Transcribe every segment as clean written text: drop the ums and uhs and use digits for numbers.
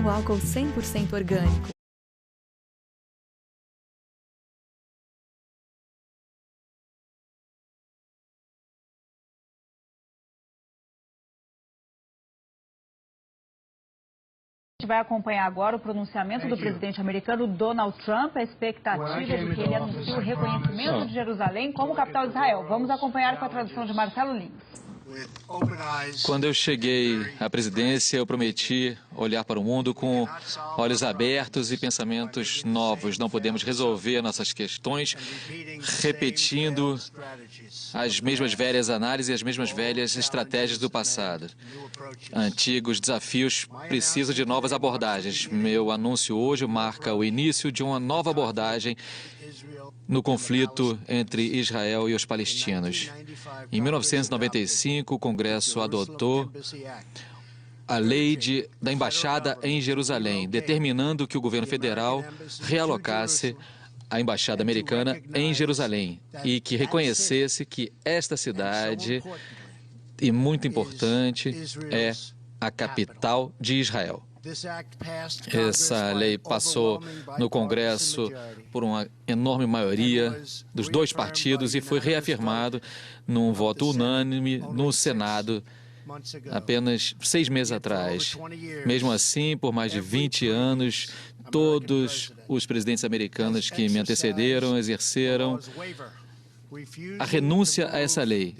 O álcool 100% orgânico. A gente vai acompanhar agora o pronunciamento do presidente americano Donald Trump, a expectativa de que ele anuncie o reconhecimento de Jerusalém como capital de Israel. Vamos acompanhar com a tradução de Marcelo Lins. Quando eu cheguei à presidência, eu prometi olhar para o mundo com olhos abertos e pensamentos novos. Não podemos resolver nossas questões repetindo as mesmas velhas análises e as mesmas velhas estratégias do passado. Antigos desafios precisam de novas abordagens. Meu anúncio hoje marca o início de uma nova abordagem no conflito entre Israel e os palestinos. Em 1995, o Congresso adotou a lei da embaixada em Jerusalém, determinando que o governo federal realocasse a embaixada americana em Jerusalém e que reconhecesse que esta cidade, e muito importante, é a capital de Israel. Essa lei passou no Congresso por uma enorme maioria dos dois partidos e foi reafirmado num voto unânime no Senado apenas 6 meses atrás. Mesmo assim, por mais de 20 anos, todos os presidentes americanos que me antecederam exerceram a renúncia a essa lei,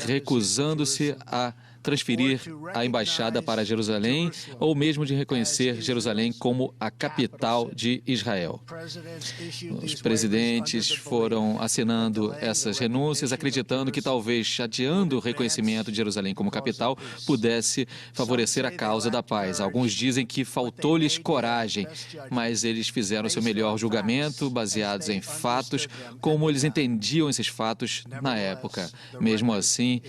recusando-se a transferir a embaixada para Jerusalém ou mesmo de reconhecer Jerusalém como a capital de Israel. Os presidentes foram assinando essas renúncias, acreditando que talvez adiando o reconhecimento de Jerusalém como capital pudesse favorecer a causa da paz. Alguns dizem que faltou-lhes coragem, mas eles fizeram seu melhor julgamento baseados em fatos, como eles entendiam esses fatos na época. Mesmo assim,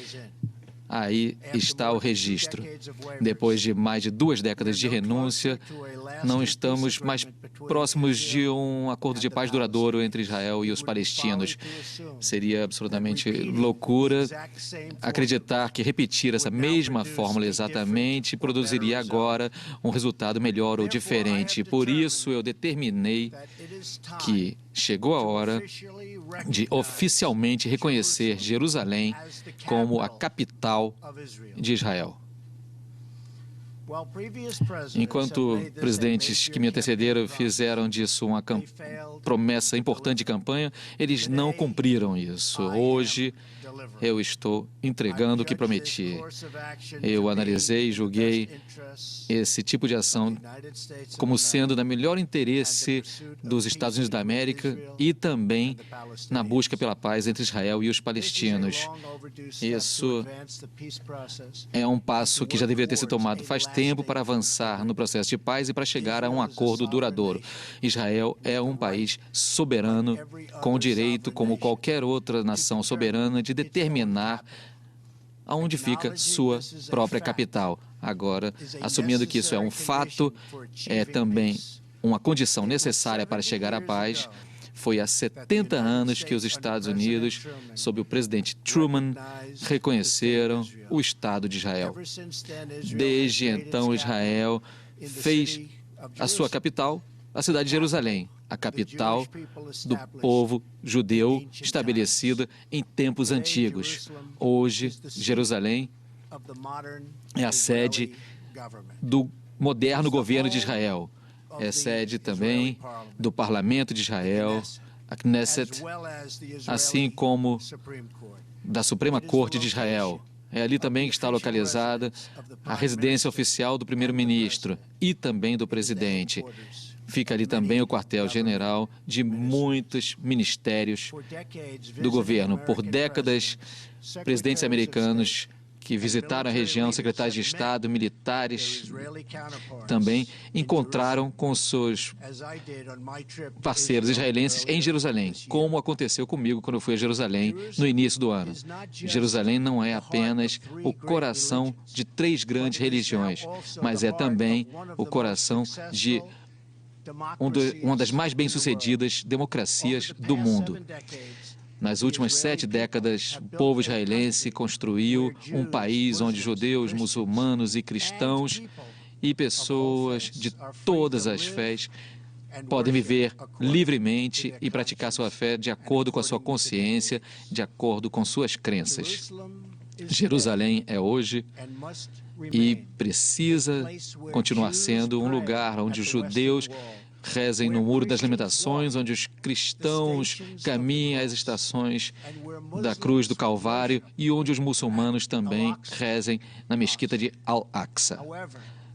aí está o registro. Depois de mais de 2 décadas de renúncia, não estamos mais próximos de um acordo de paz duradouro entre Israel e os palestinos. Seria absolutamente loucura acreditar que repetir essa mesma fórmula exatamente produziria agora um resultado melhor ou diferente. Por isso, eu determinei que chegou a hora de oficialmente reconhecer Jerusalém como a capital de Israel. Enquanto presidentes que me antecederam fizeram disso uma promessa importante de campanha, eles não cumpriram isso. Hoje, eu estou entregando o que prometi. Eu analisei e julguei esse tipo de ação como sendo no melhor interesse dos Estados Unidos da América e também na busca pela paz entre Israel e os palestinos. Isso é um passo que já deveria ter sido tomado faz tempo para avançar no processo de paz e para chegar a um acordo duradouro. Israel é um país soberano, com o direito, como qualquer outra nação soberana, de determinar aonde fica sua própria capital. Agora, assumindo que isso é um fato, é também uma condição necessária para chegar à paz. Foi há 70 anos que os Estados Unidos, sob o presidente Truman, reconheceram o Estado de Israel. Desde então, Israel fez a sua capital a cidade de Jerusalém, a capital do povo judeu estabelecida em tempos antigos. Hoje, Jerusalém é a sede do moderno governo de Israel. É sede também do Parlamento de Israel, a Knesset, assim como da Suprema Corte de Israel. É ali também que está localizada a residência oficial do primeiro-ministro e também do presidente. Fica ali também o quartel-general de muitos ministérios do governo. Por décadas, presidentes americanos que visitaram a região, secretários de Estado, militares, também encontraram com seus parceiros israelenses em Jerusalém, como aconteceu comigo quando eu fui a Jerusalém no início do ano. Jerusalém não é apenas o coração de 3 grandes religiões, mas é também o coração de uma das mais bem-sucedidas democracias do mundo. Nas últimas 7 décadas, o povo israelense construiu um país onde judeus, muçulmanos e cristãos e pessoas de todas as fés podem viver livremente e praticar sua fé de acordo com a sua consciência, de acordo com suas crenças. Jerusalém é hoje e precisa continuar sendo um lugar onde os judeus rezem no Muro das Lamentações, onde os cristãos caminhem às estações da Cruz do Calvário e onde os muçulmanos também rezem na Mesquita de Al-Aqsa.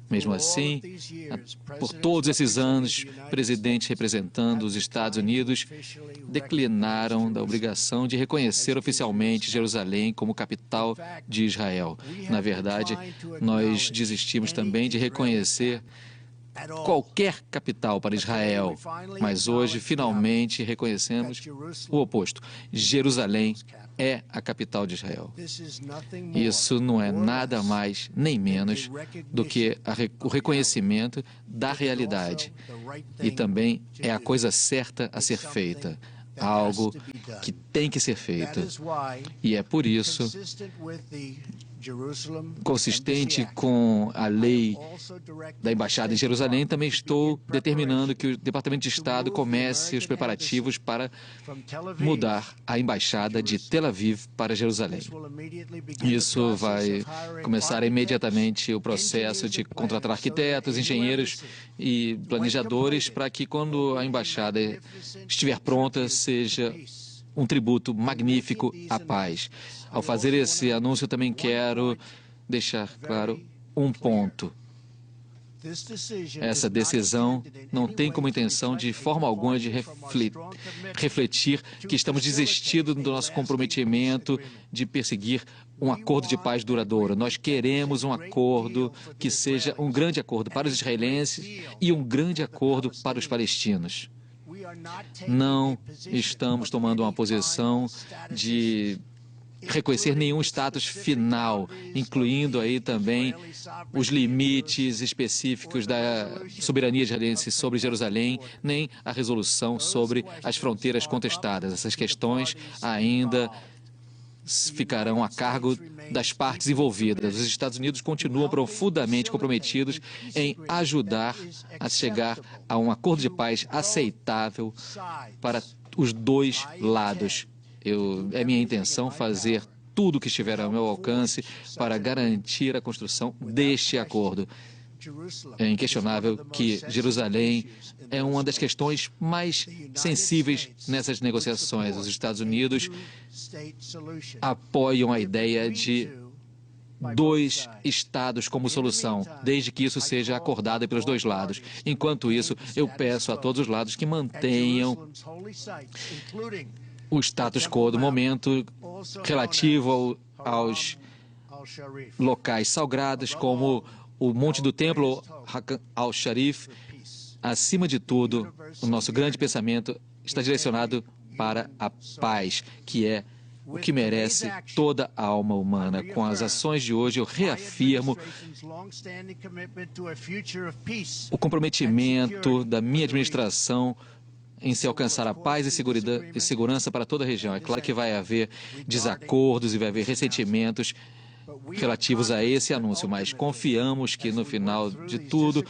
Mesmo assim, por todos esses anos, presidentes representando os Estados Unidos declinaram da obrigação de reconhecer oficialmente Jerusalém como capital de Israel. Na verdade, nós desistimos também de reconhecer qualquer capital para Israel, mas hoje, finalmente, reconhecemos o oposto. Jerusalém é a capital de Israel. Isso não é nada mais nem menos do que o reconhecimento da realidade. E também é a coisa certa a ser feita, algo que tem que ser feito. E é por isso, consistente com a lei da Embaixada em Jerusalém, também estou determinando que o Departamento de Estado comece os preparativos para mudar a Embaixada de Tel Aviv para Jerusalém. Isso vai começar imediatamente o processo de contratar arquitetos, engenheiros e planejadores para que, quando a Embaixada estiver pronta, seja um tributo magnífico à paz. Ao fazer esse anúncio, eu também quero deixar claro um ponto. Essa decisão não tem como intenção, de forma alguma, de refletir que estamos desistindo do nosso comprometimento de perseguir um acordo de paz duradouro. Nós queremos um acordo que seja um grande acordo para os israelenses e um grande acordo para os palestinos. Não estamos tomando uma posição de reconhecer nenhum status final, incluindo aí também os limites específicos da soberania israelense sobre Jerusalém, nem a resolução sobre as fronteiras contestadas. Essas questões ainda ficarão a cargo das partes envolvidas. Os Estados Unidos continuam profundamente comprometidos em ajudar a chegar a um acordo de paz aceitável para os dois lados. É minha intenção fazer tudo o que estiver ao meu alcance para garantir a construção deste acordo. É inquestionável que Jerusalém é uma das questões mais sensíveis nessas negociações. Os Estados Unidos apoiam a ideia de 2 estados como solução, desde que isso seja acordado pelos dois lados. Enquanto isso, eu peço a todos os lados que mantenham o status quo do momento relativo aos locais sagrados, como o Monte do Templo al-Sharif. Acima de tudo, o nosso grande pensamento está direcionado para a paz, que é o que merece toda a alma humana. Com as ações de hoje, eu reafirmo o comprometimento da minha administração em se alcançar a paz e segurança para toda a região. É claro que vai haver desacordos e vai haver ressentimentos relativos a esse anúncio, mas confiamos que, no final de tudo,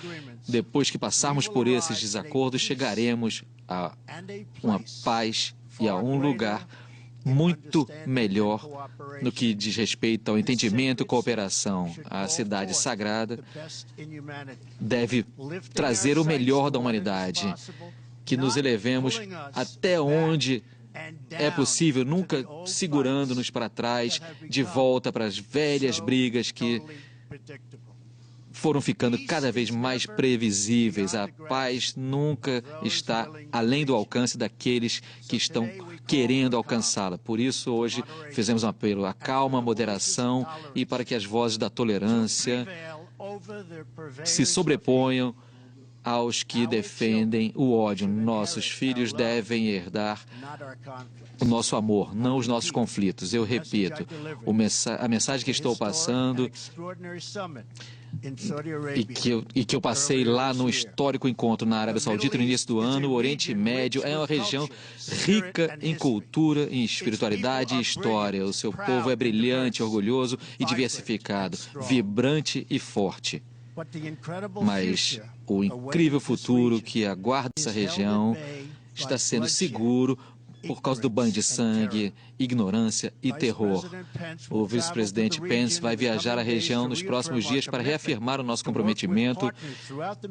depois que passarmos por esses desacordos, chegaremos a uma paz e a um lugar muito melhor no que diz respeito ao entendimento e cooperação. A cidade sagrada deve trazer o melhor da humanidade, que nos elevemos até onde é possível, nunca segurando-nos para trás, de volta para as velhas brigas que foram ficando cada vez mais previsíveis. A paz nunca está além do alcance daqueles que estão querendo alcançá-la. Por isso, hoje, fizemos um apelo à calma, à moderação e para que as vozes da tolerância se sobreponham aos que defendem o ódio. Nossos filhos devem herdar o nosso amor, não os nossos conflitos. Eu repito, a mensagem que estou passando e que eu passei lá no histórico encontro na Arábia Saudita no início do ano. O Oriente Médio é uma região rica em cultura, em espiritualidade e história. O seu povo é brilhante, orgulhoso e diversificado, vibrante e forte. Mas o incrível futuro que aguarda essa região está sendo seguro por causa do banho de sangue, ignorância e terror. O vice-presidente Pence vai viajar à região nos próximos dias para reafirmar o nosso comprometimento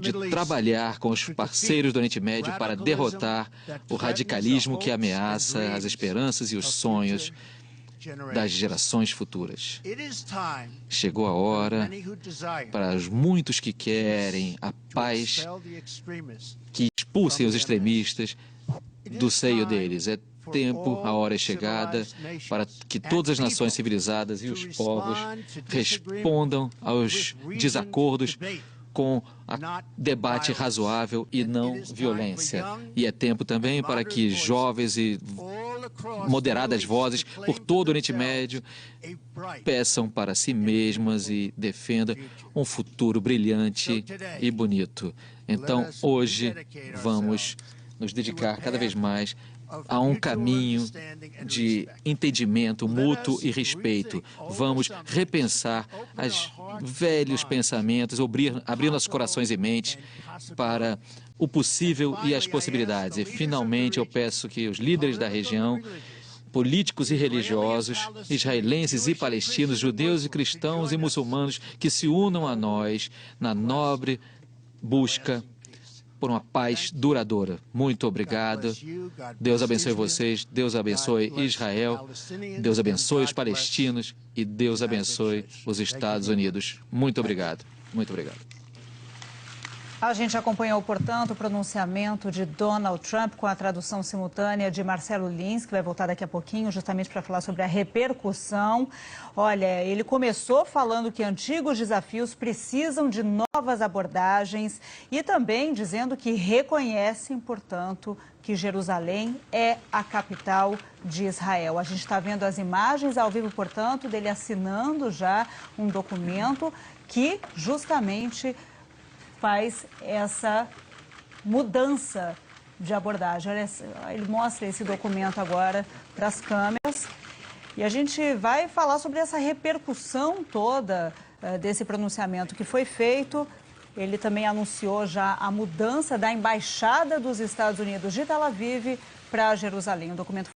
de trabalhar com os parceiros do Oriente Médio para derrotar o radicalismo que ameaça as esperanças e os sonhos das gerações futuras. Chegou a hora para os muitos que querem a paz que expulsem os extremistas do seio deles. É tempo, a hora é chegada para que todas as nações civilizadas e os povos respondam aos desacordos com debate razoável e não violência. E é tempo também para que jovens e moderadas vozes por todo o Oriente Médio peçam para si mesmas e defendam um futuro brilhante e bonito. Então, hoje, vamos nos dedicar cada vez mais a um caminho de entendimento mútuo e respeito. Vamos repensar os velhos pensamentos, abrir nossos corações e mentes para o possível e as possibilidades. E, finalmente, eu peço que os líderes da região, políticos e religiosos, israelenses e palestinos, judeus e cristãos e muçulmanos, que se unam a nós na nobre busca por uma paz duradoura. Muito obrigado. Deus abençoe vocês, Deus abençoe Israel, Deus abençoe os palestinos e Deus abençoe os Estados Unidos. Muito obrigado. Muito obrigado. A gente acompanhou, portanto, o pronunciamento de Donald Trump com a tradução simultânea de Marcelo Lins, que vai voltar daqui a pouquinho, justamente para falar sobre a repercussão. Olha, ele começou falando que antigos desafios precisam de novas abordagens e também dizendo que reconhecem, portanto, que Jerusalém é a capital de Israel. A gente está vendo as imagens ao vivo, portanto, dele assinando já um documento que justamente faz essa mudança de abordagem. Olha, ele mostra esse documento agora para as câmeras e a gente vai falar sobre essa repercussão toda desse pronunciamento que foi feito. Ele também anunciou já a mudança da Embaixada dos Estados Unidos de Tel Aviv para Jerusalém. O documento